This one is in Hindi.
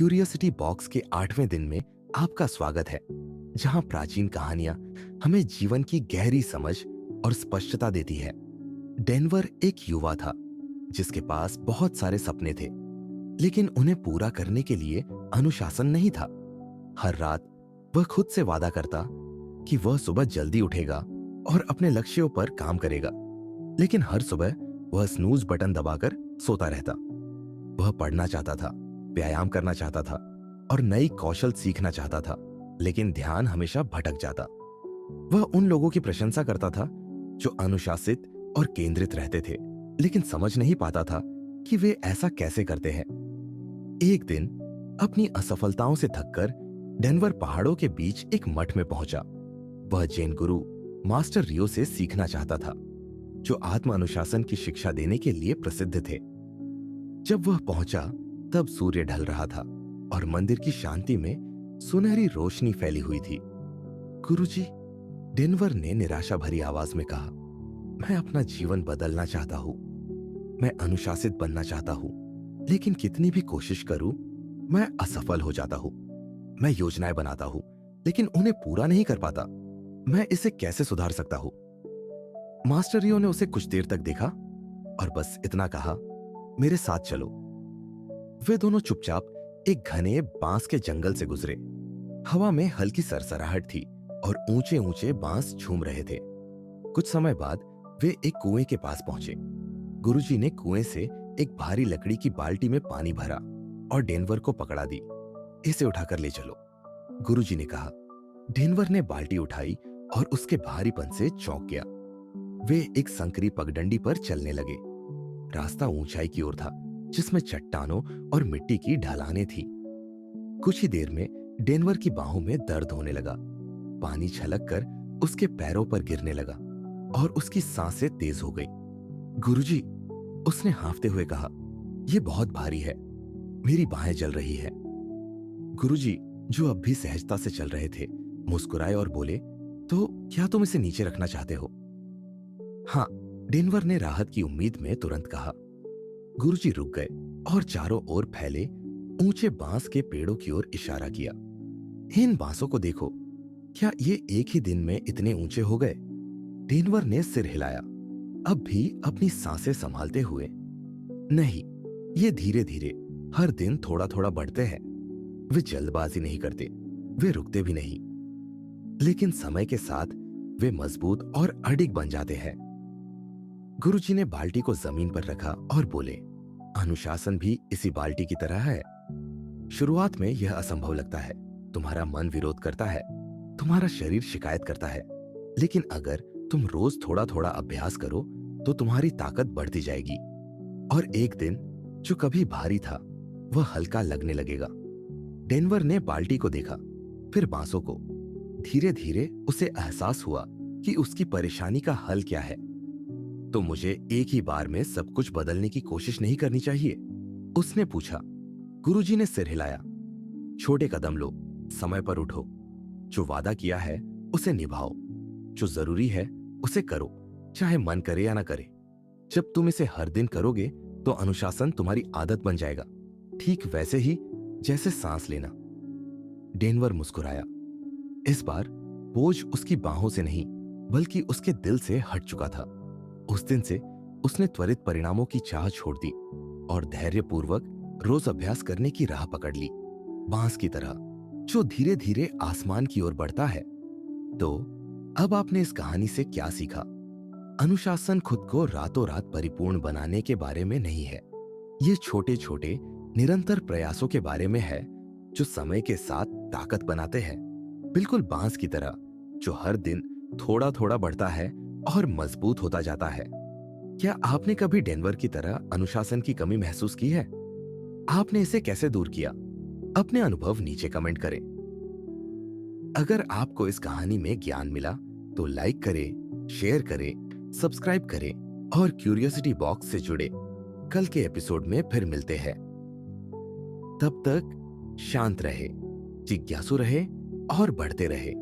क्यूरियोसिटी बॉक्स के 8वें दिन में आपका स्वागत है, जहां प्राचीन कहानियां हमें जीवन की गहरी समझ और स्पष्टता देती है। डेनवर एक युवा था जिसके पास बहुत सारे सपने थे, लेकिन उन्हें पूरा करने के लिए अनुशासन नहीं था। हर रात वह खुद से वादा करता कि वह सुबह जल्दी उठेगा और अपने लक्ष्यों पर काम करेगा, लेकिन हर सुबह वह स्नूज बटन दबाकर सोता रहता। वह पढ़ना चाहता था, व्यायाम करना चाहता था और नई कौशल सीखना चाहता था, लेकिन ध्यान हमेशा भटक जाता। वह उन लोगों की प्रशंसा करता था जो अनुशासित और केंद्रित रहते थे, लेकिन समझ नहीं पाता था कि वे ऐसा कैसे करते हैं। एक दिन अपनी असफलताओं से थककर डेनवर पहाड़ों के बीच एक मठ में पहुंचा। वह जैन गुरु मास्टर रियो से सीखना चाहता था, जो आत्म अनुशासन की शिक्षा देने के लिए प्रसिद्ध थे। जब वह पहुंचा तब सूर्य ढल रहा था और मंदिर की शांति में सुनहरी रोशनी फैली हुई थी। गुरुजी, डेनवर ने निराशा भरी आवाज में कहा, मैं अपना जीवन बदलना चाहता हूं। मैं अनुशासित बनना चाहता हूं, लेकिन कितनी भी कोशिश करूं, मैं असफल हो जाता हूं। मैं योजनाएं बनाता हूं, लेकिन उन्हें पूरा नहीं कर पाता। मैं इसे कैसे सुधार सकता हूं? मास्टर रियो ने उसे कुछ देर तक देखा और बस इतना कहा, मेरे साथ चलो। वे दोनों चुपचाप एक घने बांस के जंगल से गुजरे। हवा में हल्की सरसराहट थी और ऊंचे ऊंचे बांस झूम रहे थे। कुछ समय बाद वे एक कुएं के पास पहुंचे। गुरुजी ने कुएं से एक भारी लकड़ी की बाल्टी में पानी भरा और डेनवर को पकड़ा दी। इसे उठाकर ले चलो, गुरुजी ने कहा। डेनवर ने बाल्टी उठाई और उसके भारीपन से चौंक गया। वे एक संकरी पगडंडी पर चलने लगे। रास्ता ऊंचाई की ओर था, जिसमें चट्टानों और मिट्टी की ढलानें थी। कुछ ही देर में डेनवर की बाहों में दर्द होने लगा। पानी छलककर उसके पैरों पर गिरने लगा और उसकी सांसें तेज हो गई। गुरुजी, उसने हांफते हुए कहा, यह बहुत भारी है, मेरी बाहें जल रही है। गुरुजी, जो अब भी सहजता से चल रहे थे, मुस्कुराए और बोले, तो क्या तुम इसे नीचे रखना चाहते हो? हाँ, डेनवर ने राहत की उम्मीद में तुरंत कहा। गुरुजी रुक गए और चारों ओर फैले ऊंचे बांस के पेड़ों की ओर इशारा किया। इन बांसों को देखो, क्या ये एक ही दिन में इतने ऊंचे हो गए? डेनवर ने सिर हिलाया, अब भी अपनी सांसें संभालते हुए। नहीं, ये धीरे धीरे हर दिन थोड़ा थोड़ा बढ़ते हैं। वे जल्दबाजी नहीं करते, वे रुकते भी नहीं, लेकिन समय के साथ वे मजबूत और अडिग बन जाते हैं। गुरुजी ने बाल्टी को जमीन पर रखा और बोले, अनुशासन भी इसी बाल्टी की तरह है। शुरुआत में यह असंभव लगता है। तुम्हारा मन विरोध करता है, तुम्हारा शरीर शिकायत करता है, लेकिन अगर तुम रोज थोड़ा थोड़ा अभ्यास करो तो तुम्हारी ताकत बढ़ती जाएगी और एक दिन जो कभी भारी था वह हल्का लगने लगेगा। डेनवर ने बाल्टी को देखा, फिर बांसों को। धीरे धीरे उसे एहसास हुआ कि उसकी परेशानी का हल क्या है। तो मुझे एक ही बार में सब कुछ बदलने की कोशिश नहीं करनी चाहिए? उसने पूछा। गुरुजी ने सिर हिलाया। छोटे कदम लो, समय पर उठो। जो वादा किया है उसे निभाओ। जो जरूरी है उसे करो, चाहे मन करे या ना करे। जब तुम इसे हर दिन करोगे तो अनुशासन तुम्हारी आदत बन जाएगा, ठीक वैसे ही जैसे सांस लेना। डेनवर मुस्कुराया। इस बार बोझ उसकी बाहों से नहीं बल्कि उसके दिल से हट चुका था। उस दिन से उसने त्वरित परिणामों की चाह छोड़ दी और धैर्यपूर्वक रोज अभ्यास करने की राह पकड़ ली, बांस की तरह जो धीरे धीरे आसमान की ओर बढ़ता है। तो अब आपने इस कहानी से क्या सीखा? अनुशासन खुद को रातों रात परिपूर्ण बनाने के बारे में नहीं है। ये छोटे छोटे निरंतर प्रयासों के बारे में है जो समय के साथ ताकत बनाते हैं, बिल्कुल बांस की तरह जो हर दिन थोड़ा थोड़ा बढ़ता है और मजबूत होता जाता है। क्या आपने कभी डेनवर की तरह अनुशासन की कमी महसूस की है? आपने इसे कैसे दूर किया? अपने अनुभव नीचे कमेंट करें। अगर आपको इस कहानी में ज्ञान मिला तो लाइक करें, शेयर करें, सब्सक्राइब करें और क्यूरियोसिटी बॉक्स से जुड़े। कल के एपिसोड में फिर मिलते हैं। तब तक शांत रहे, जिज्ञासु रहे और बढ़ते रहे।